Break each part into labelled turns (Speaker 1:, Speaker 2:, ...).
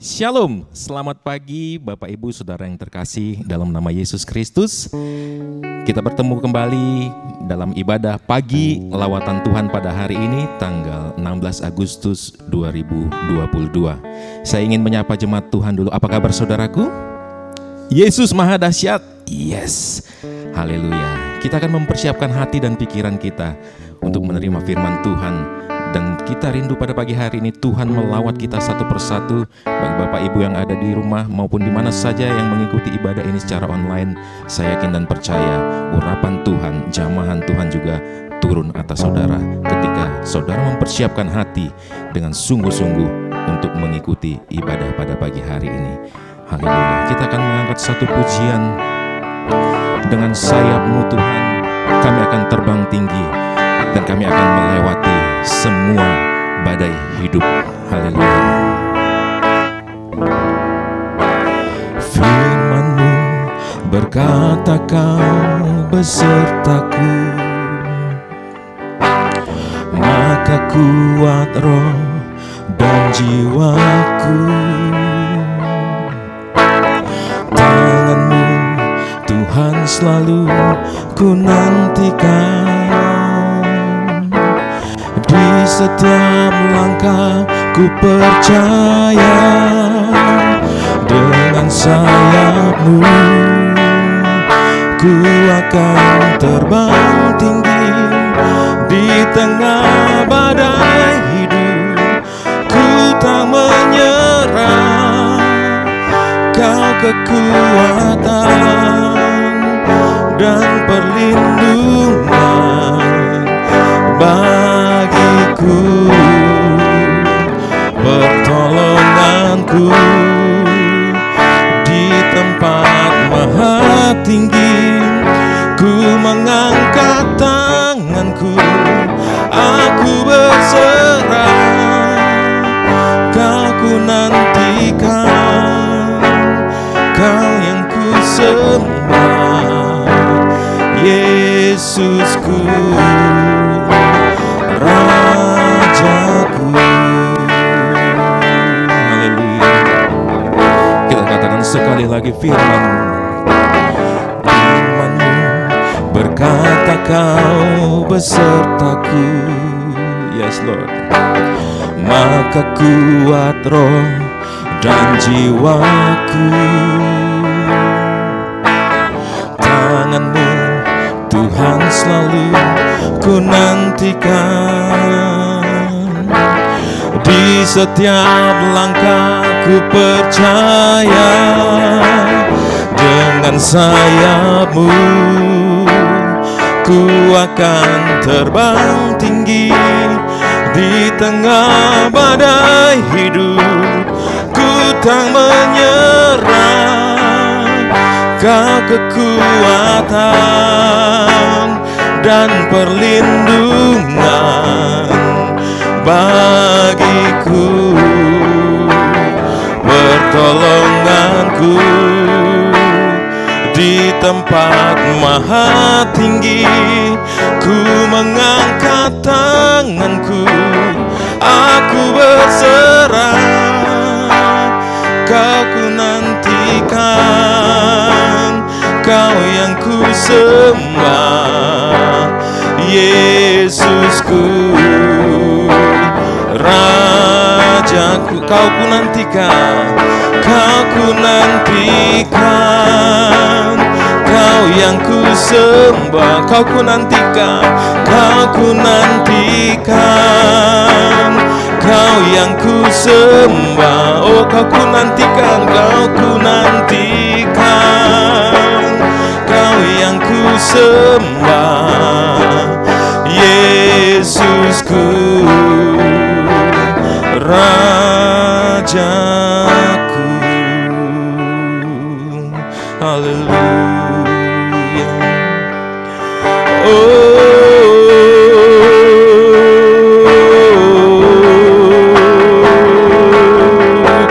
Speaker 1: Shalom, selamat pagi Bapak Ibu Saudara yang terkasih dalam nama Yesus Kristus. Kita bertemu kembali dalam ibadah pagi lawatan Tuhan pada hari ini tanggal 16 Agustus 2022. Saya ingin menyapa jemaat Tuhan dulu. Apa kabar saudaraku? Yesus Maha Dahsyat. Yes, haleluya. Kita akan mempersiapkan hati dan pikiran kita untuk menerima firman Tuhan. Dan kita rindu pada pagi hari ini Tuhan melawat kita satu persatu. Bagi Bapak Ibu yang ada di rumah maupun di mana saja yang mengikuti ibadah ini secara online, saya yakin dan percaya urapan Tuhan, jamahan Tuhan juga turun atas saudara ketika saudara mempersiapkan hati dengan sungguh-sungguh untuk mengikuti ibadah pada pagi hari ini. Haleluya. Kita akan mengangkat satu pujian. Dengan sayap-Mu Tuhan, kami akan terbang tinggi dan kami akan melewati semua badai hidup. Haleluya. Firman-Mu berkata Kau besertaku, maka kuat roh dan jiwaku. Tangan-Mu Tuhan selalu ku nantikan. Di setiap langkah ku percaya, dengan sayap-Mu ku akan terbang tinggi. Di tengah badai hidup ku tak menyerah. Kau kekuatan dan perlindungan bagiku, pertolonganku di tempat maha tinggi. Ku mengangkat tanganku, aku berserah. Kau ku nantikan, Kau yang ku sembah, Yesusku, Rajaku. Haleluya. Kita katakan sekali lagi firman-Mu. Firman-Mu berkata Kau besertaku. Yes Lord. Maka kuat roh dan jiwaku. Tangan-Mu Tuhan selalu ku nantikan. Di setiap langkah ku percaya, dengan sayap-Mu ku akan terbang tinggi. Di tengah badai hidup ku tak menyerah. Kau kekuatan dan perlindungan bagiku, pertolonganku di tempat maha tinggi. Ku mengangkat tanganku, aku berserah. Kau ku nantikan, Kau yang ku sembah, Yesusku, Rajaku. Kau ku nantikan, Kau ku nantikan, Kau yang ku sembah. Kau ku nantikan, Kau ku nantikan, Kau yang ku sembah. Oh, Kau ku nantikan, Kau ku nantikan, Kau yang ku sembah, Yesusku, Rajaku. Haleluya.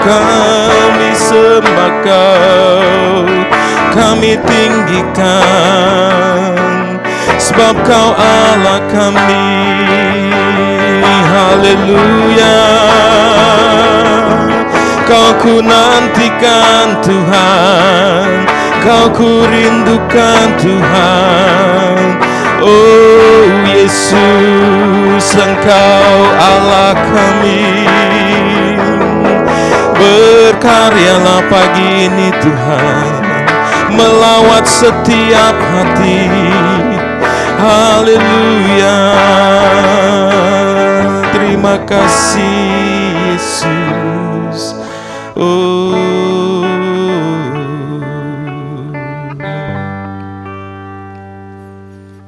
Speaker 1: Kami sembah Kau, kami tinggikan, sebab Kau Allah kami. Haleluya. Kau ku nantikan Tuhan, Kau ku rindukan Tuhan. Oh Yesus, Engkau Allah kami. Berkaryalah pagi ini Tuhan, melawat setiap hati. Haleluya. Terima kasih Yesus. Oh,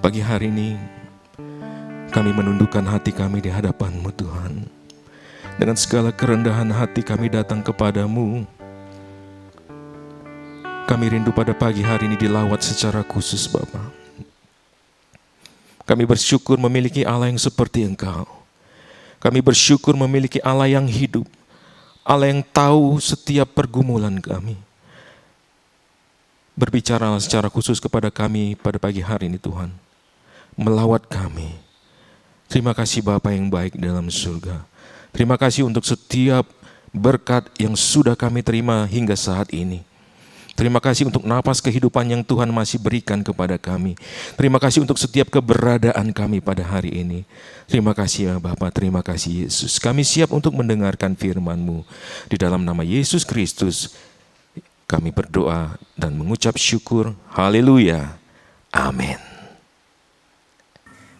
Speaker 1: pagi hari ini kami menundukkan hati kami di hadapan-Mu Tuhan. Dengan segala kerendahan hati kami datang kepadamu. Kami rindu pada pagi hari ini dilawat secara khusus Bapa. Kami bersyukur memiliki Allah yang seperti Engkau. Kami bersyukur memiliki Allah yang hidup, Allah yang tahu setiap pergumulan kami. Berbicaralah secara khusus kepada kami pada pagi hari ini Tuhan. Melawat kami. Terima kasih Bapa yang baik dalam surga. Terima kasih untuk setiap berkat yang sudah kami terima hingga saat ini. Terima kasih untuk napas kehidupan yang Tuhan masih berikan kepada kami. Terima kasih untuk setiap keberadaan kami pada hari ini. Terima kasih ya Bapa, terima kasih Yesus. Kami siap untuk mendengarkan firman-Mu. Di dalam nama Yesus Kristus kami berdoa dan mengucap syukur. Haleluya. Amin.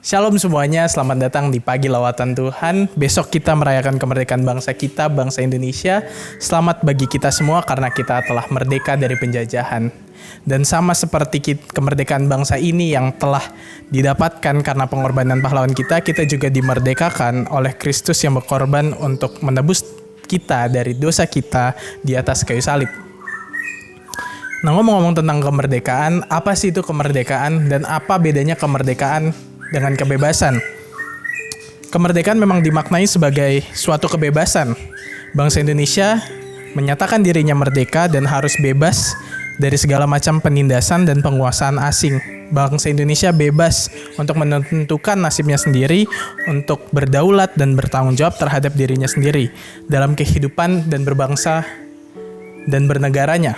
Speaker 2: Shalom semuanya, selamat datang di Pagi Lawatan Tuhan. Besok kita merayakan kemerdekaan bangsa kita, bangsa Indonesia. Selamat bagi kita semua karena kita telah merdeka dari penjajahan. Dan sama seperti kemerdekaan bangsa ini yang telah didapatkan karena pengorbanan pahlawan kita juga dimerdekakan oleh Kristus yang berkorban untuk menebus kita dari dosa kita di atas kayu salib. Nah, ngomong-ngomong tentang kemerdekaan, apa sih itu kemerdekaan dan apa bedanya kemerdekaan dengan kebebasan? Kemerdekaan memang dimaknai sebagai suatu kebebasan. Bangsa Indonesia menyatakan dirinya merdeka dan harus bebas dari segala macam penindasan dan penguasaan asing. Bangsa Indonesia bebas untuk menentukan nasibnya sendiri, untuk berdaulat dan bertanggung jawab terhadap dirinya sendiri dalam kehidupan dan berbangsa dan bernegaranya.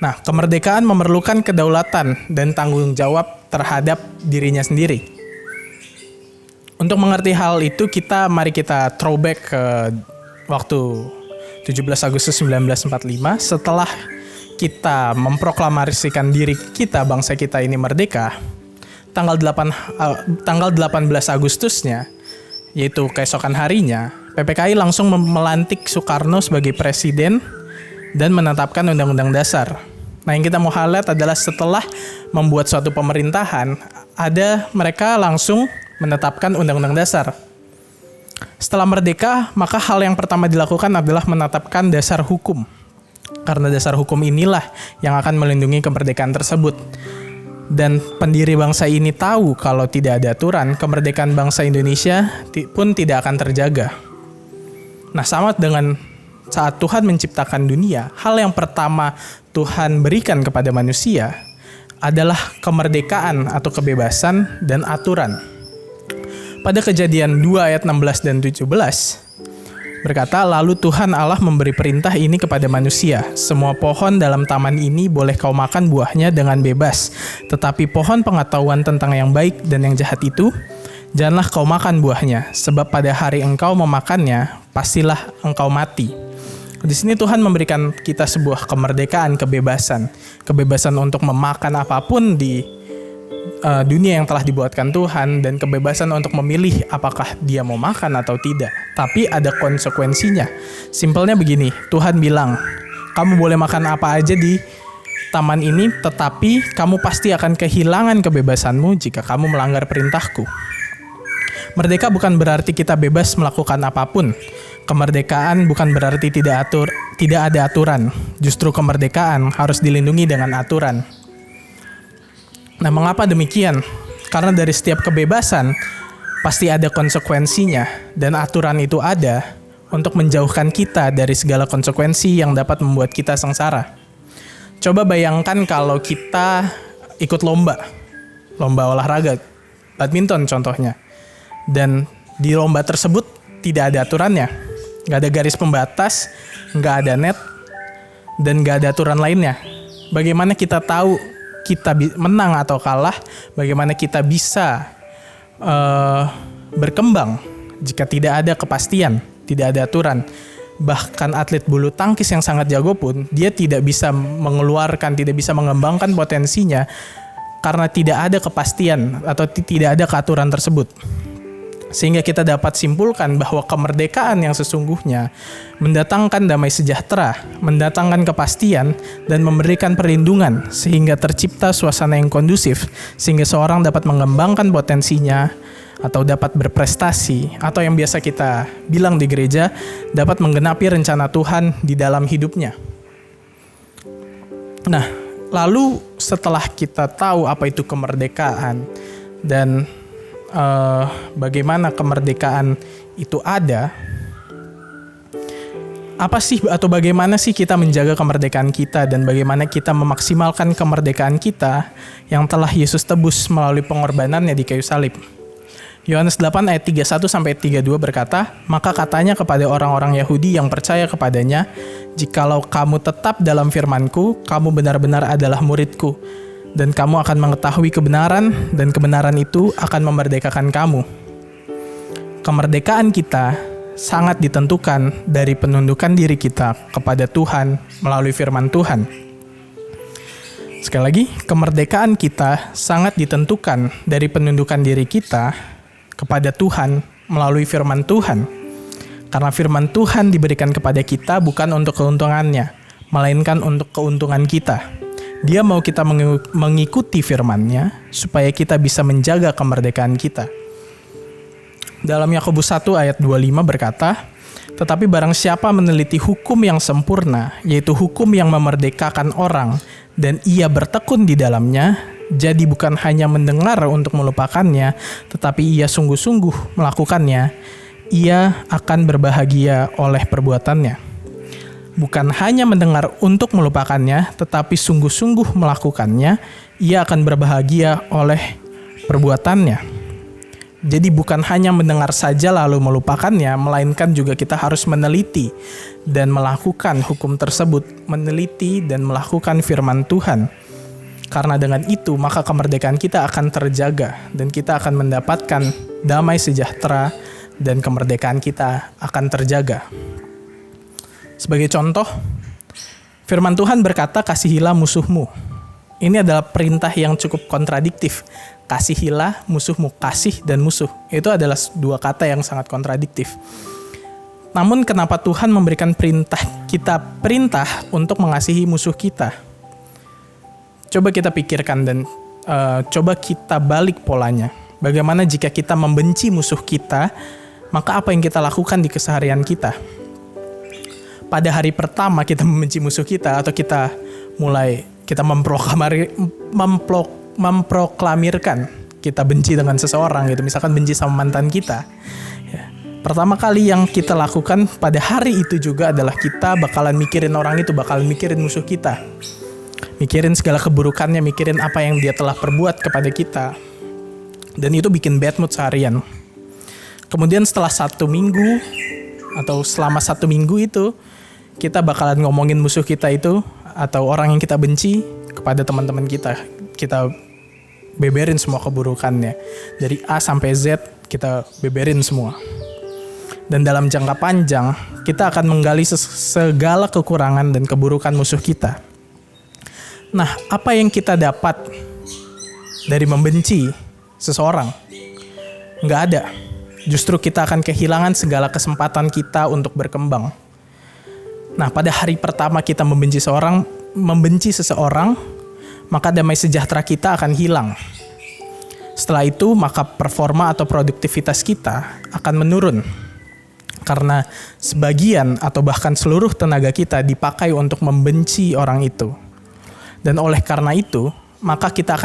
Speaker 2: Nah, kemerdekaan memerlukan kedaulatan dan tanggung jawab terhadap dirinya sendiri. Untuk mengerti hal itu, mari kita throwback ke waktu 17 Agustus 1945. Setelah kita memproklamasikan diri kita, bangsa kita ini merdeka, tanggal 18 Agustusnya, yaitu keesokan harinya, PPKI langsung melantik Soekarno sebagai presiden dan menetapkan Undang-Undang Dasar. Nah, yang kita mau highlight adalah setelah membuat suatu pemerintahan, mereka langsung menetapkan Undang-Undang Dasar. Setelah merdeka, maka hal yang pertama dilakukan adalah menetapkan dasar hukum. Karena dasar hukum inilah yang akan melindungi kemerdekaan tersebut. Dan pendiri bangsa ini tahu kalau tidak ada aturan, kemerdekaan bangsa Indonesia pun tidak akan terjaga. Nah, sama dengan saat Tuhan menciptakan dunia, hal yang pertama Tuhan berikan kepada manusia adalah kemerdekaan atau kebebasan dan aturan. Pada Kejadian 2 ayat 16 dan 17 berkata, lalu Tuhan Allah memberi perintah ini kepada manusia, semua pohon dalam taman ini boleh kau makan buahnya dengan bebas, tetapi pohon pengetahuan tentang yang baik dan yang jahat itu, janganlah kau makan buahnya, sebab pada hari engkau memakannya, pastilah engkau mati. Di sini Tuhan memberikan kita sebuah kemerdekaan, kebebasan untuk memakan apapun di dunia yang telah dibuatkan Tuhan, dan kebebasan untuk memilih apakah dia mau makan atau tidak. Tapi ada konsekuensinya. Simpelnya begini, Tuhan bilang, kamu boleh makan apa aja di taman ini, tetapi kamu pasti akan kehilangan kebebasanmu jika kamu melanggar perintahku. Merdeka bukan berarti kita bebas melakukan apapun. Kemerdekaan bukan berarti tidak ada aturan. Justru kemerdekaan harus dilindungi dengan aturan. Nah, mengapa demikian? Karena dari setiap kebebasan pasti ada konsekuensinya, dan aturan itu ada untuk menjauhkan kita dari segala konsekuensi yang dapat membuat kita sengsara. Coba bayangkan kalau kita ikut lomba olahraga, badminton contohnya, dan di lomba tersebut tidak ada aturannya. Nggak ada garis pembatas, nggak ada net, dan nggak ada aturan lainnya. Bagaimana kita tahu kita menang atau kalah? Bagaimana kita bisa berkembang jika tidak ada kepastian, tidak ada aturan? Bahkan atlet bulu tangkis yang sangat jago pun, dia tidak bisa mengeluarkan, tidak bisa mengembangkan potensinya karena tidak ada kepastian atau tidak ada keaturan tersebut. Sehingga kita dapat simpulkan bahwa kemerdekaan yang sesungguhnya mendatangkan damai sejahtera, mendatangkan kepastian, dan memberikan perlindungan sehingga tercipta suasana yang kondusif, sehingga seorang dapat mengembangkan potensinya atau dapat berprestasi, atau yang biasa kita bilang di gereja, dapat menggenapi rencana Tuhan di dalam hidupnya. Nah, lalu setelah kita tahu apa itu kemerdekaan dan bagaimana kemerdekaan itu ada, apa sih atau bagaimana sih kita menjaga kemerdekaan kita dan bagaimana kita memaksimalkan kemerdekaan kita yang telah Yesus tebus melalui pengorbanannya di kayu salib? Yohanes 8 ayat 31-32 berkata, "Maka katanya kepada orang-orang Yahudi yang percaya kepadanya, jikalau kamu tetap dalam firman-Ku, kamu benar-benar adalah murid-Ku, dan kamu akan mengetahui kebenaran, dan kebenaran itu akan memerdekakan kamu." Kemerdekaan kita sangat ditentukan dari penundukan diri kita kepada Tuhan melalui firman Tuhan. Sekali lagi, kemerdekaan kita sangat ditentukan dari penundukan diri kita kepada Tuhan melalui firman Tuhan. Karena firman Tuhan diberikan kepada kita bukan untuk keuntungannya, melainkan untuk keuntungan kita. Dia mau kita mengikuti firman-Nya supaya kita bisa menjaga kemerdekaan kita. Dalam Yakobus 1 ayat 25 berkata, "Tetapi barang siapa meneliti hukum yang sempurna, yaitu hukum yang memerdekakan orang, dan ia bertekun di dalamnya, jadi bukan hanya mendengar untuk melupakannya, tetapi ia sungguh-sungguh melakukannya, ia akan berbahagia oleh perbuatannya." Bukan hanya mendengar untuk melupakannya, tetapi sungguh-sungguh melakukannya, ia akan berbahagia oleh perbuatannya. Jadi bukan hanya mendengar saja lalu melupakannya, melainkan juga kita harus meneliti dan melakukan hukum tersebut, meneliti dan melakukan firman Tuhan. Karena dengan itu, maka kemerdekaan kita akan terjaga dan kita akan mendapatkan damai sejahtera dan kemerdekaan kita akan terjaga. Sebagai contoh, firman Tuhan berkata, "Kasihilah musuhmu." Ini adalah perintah yang cukup kontradiktif. Kasihilah musuhmu, kasih dan musuh. Itu adalah dua kata yang sangat kontradiktif. Namun kenapa Tuhan memberikan perintah untuk mengasihi musuh kita? Coba kita pikirkan dan coba kita balik polanya. Bagaimana jika kita membenci musuh kita, maka apa yang kita lakukan di keseharian kita? Pada hari pertama kita membenci musuh kita, atau kita memproklamirkan kita benci dengan seseorang gitu, misalkan benci sama mantan kita. Ya. Pertama kali yang kita lakukan pada hari itu juga adalah kita bakalan mikirin orang itu, bakalan mikirin musuh kita. Mikirin segala keburukannya, mikirin apa yang dia telah perbuat kepada kita. Dan itu bikin bad mood seharian. Kemudian setelah 1 minggu, atau selama 1 minggu itu, kita bakalan ngomongin musuh kita itu, atau orang yang kita benci, kepada teman-teman kita. Kita beberin semua keburukannya. Dari A sampai Z, kita beberin semua. Dan dalam jangka panjang, kita akan menggali segala kekurangan dan keburukan musuh kita. Nah, apa yang kita dapat dari membenci seseorang? Nggak ada. Justru kita akan kehilangan segala kesempatan kita untuk berkembang. Nah, pada hari pertama kita membenci seseorang, maka damai sejahtera kita akan hilang. Setelah itu, maka performa atau produktivitas kita akan menurun. Karena sebagian atau bahkan seluruh tenaga kita dipakai untuk membenci orang itu. Dan oleh karena itu, maka kita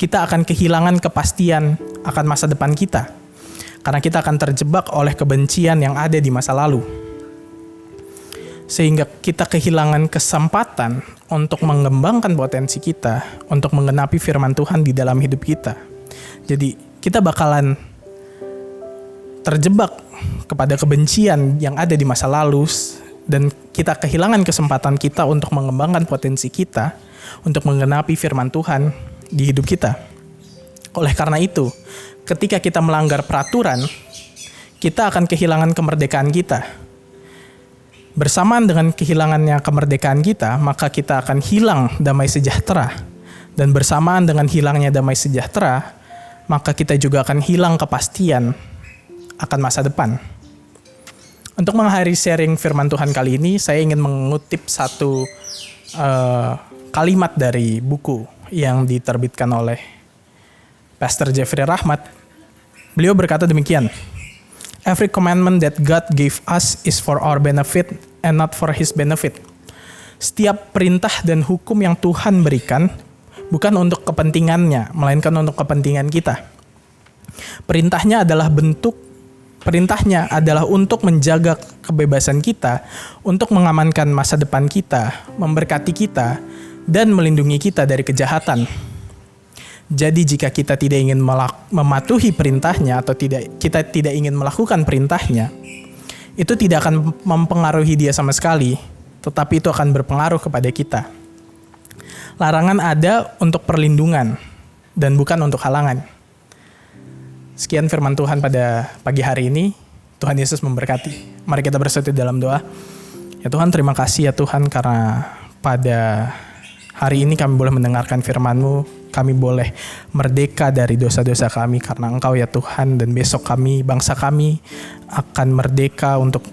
Speaker 2: akan kehilangan kepastian akan masa depan kita. Karena kita akan terjebak oleh kebencian yang ada di masa lalu. Sehingga kita kehilangan kesempatan untuk mengembangkan potensi kita, untuk menggenapi firman Tuhan di dalam hidup kita. Jadi kita bakalan terjebak kepada kebencian yang ada di masa lalu dan kita kehilangan kesempatan kita untuk mengembangkan potensi kita untuk menggenapi firman Tuhan di hidup kita. Oleh karena itu, ketika kita melanggar peraturan, kita akan kehilangan kemerdekaan kita. Bersamaan dengan kehilangannya kemerdekaan kita, maka kita akan hilang damai sejahtera. Dan bersamaan dengan hilangnya damai sejahtera, maka kita juga akan hilang kepastian akan masa depan. Untuk mengakhiri sharing firman Tuhan kali ini, saya ingin mengutip satu kalimat dari buku yang diterbitkan oleh Pastor Jeffrey Rahmat. Beliau berkata demikian, "Every commandment that God gave us is for our benefit and not for His benefit." Setiap perintah dan hukum yang Tuhan berikan bukan untuk kepentingannya, melainkan untuk kepentingan kita. Perintahnya adalah untuk menjaga kebebasan kita, untuk mengamankan masa depan kita, memberkati kita, dan melindungi kita dari kejahatan. Jadi jika kita tidak ingin mematuhi perintahnya atau kita tidak ingin melakukan perintahnya, itu tidak akan mempengaruhi dia sama sekali, tetapi itu akan berpengaruh kepada kita. Larangan ada untuk perlindungan dan bukan untuk halangan. Sekian firman Tuhan pada pagi hari ini. Tuhan Yesus memberkati. Mari kita bersatu dalam doa. Ya Tuhan, terima kasih ya Tuhan karena pada hari ini kami boleh mendengarkan firman-Mu. Kami boleh merdeka dari dosa-dosa kami karena Engkau ya Tuhan. Dan besok kami, bangsa kami akan merdeka untuk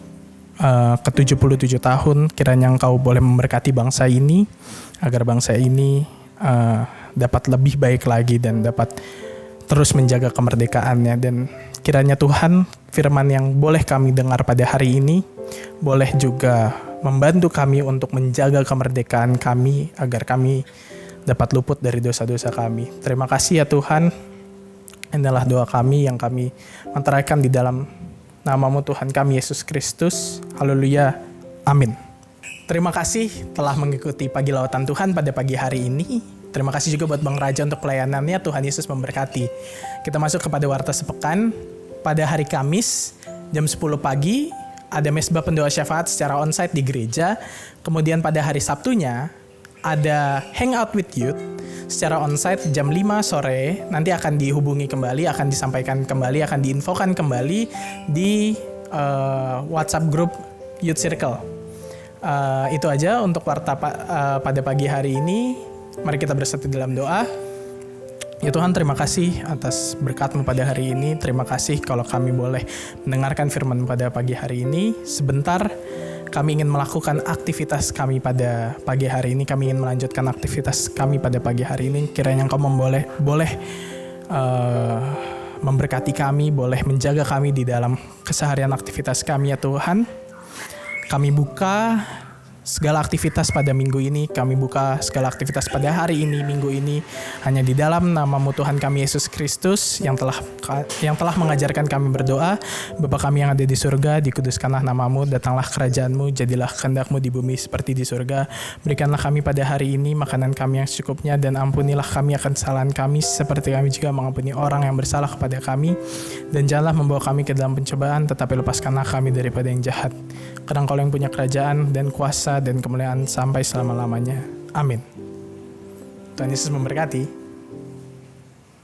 Speaker 2: ke-77 tahun. Kiranya Engkau boleh memberkati bangsa ini agar bangsa ini dapat lebih baik lagi dan dapat terus menjaga kemerdekaannya. Dan kiranya Tuhan, firman yang boleh kami dengar pada hari ini boleh juga membantu kami untuk menjaga kemerdekaan kami agar kami dapat luput dari dosa-dosa kami. Terima kasih ya Tuhan. Inilah doa kami yang kami menteraikan di dalam nama-Mu Tuhan kami Yesus Kristus. Haleluya. Amin. Terima kasih telah mengikuti Pagi Lawatan Tuhan pada pagi hari ini. Terima kasih juga buat Bang Raja untuk pelayanannya. Tuhan Yesus memberkati. Kita masuk kepada Warta Sepekan. Pada hari Kamis jam 10 pagi ada mesbah pendoa syafaat secara onsite di gereja. Kemudian pada hari Sabtunya ada hangout with youth secara onsite jam 5 sore. Nanti akan dihubungi kembali, akan disampaikan kembali, akan diinfokan kembali di WhatsApp group Youth Circle. Itu aja untuk warta pada pagi hari ini. Mari kita bersatu dalam doa. Ya Tuhan, terima kasih atas berkat-Mu pada hari ini. Terima kasih kalau kami boleh mendengarkan firman pada pagi hari ini. Sebentar kami ingin melakukan aktivitas kami pada pagi hari ini. Kami ingin melanjutkan aktivitas kami pada pagi hari ini. Kiranya Engkau boleh memberkati kami, boleh menjaga kami di dalam keseharian aktivitas kami ya Tuhan. Kami buka segala aktivitas pada minggu ini, kami buka segala aktivitas pada hari ini, minggu ini, hanya di dalam nama-Mu Tuhan kami Yesus Kristus yang telah mengajarkan kami berdoa. Bapa kami yang ada di surga, dikuduskanlah nama-Mu, datanglah kerajaan-Mu, jadilah kehendak-Mu di bumi seperti di surga. Berikanlah kami pada hari ini makanan kami yang secukupnya, dan ampunilah kami akan kesalahan kami seperti kami juga mengampuni orang yang bersalah kepada kami. Dan janganlah membawa kami ke dalam pencobaan, tetapi lepaskanlah kami daripada yang jahat. Karena Engkau yang punya kerajaan dan kuasa dan kemuliaan sampai selama-lamanya. Amin. Tuhan Yesus memberkati.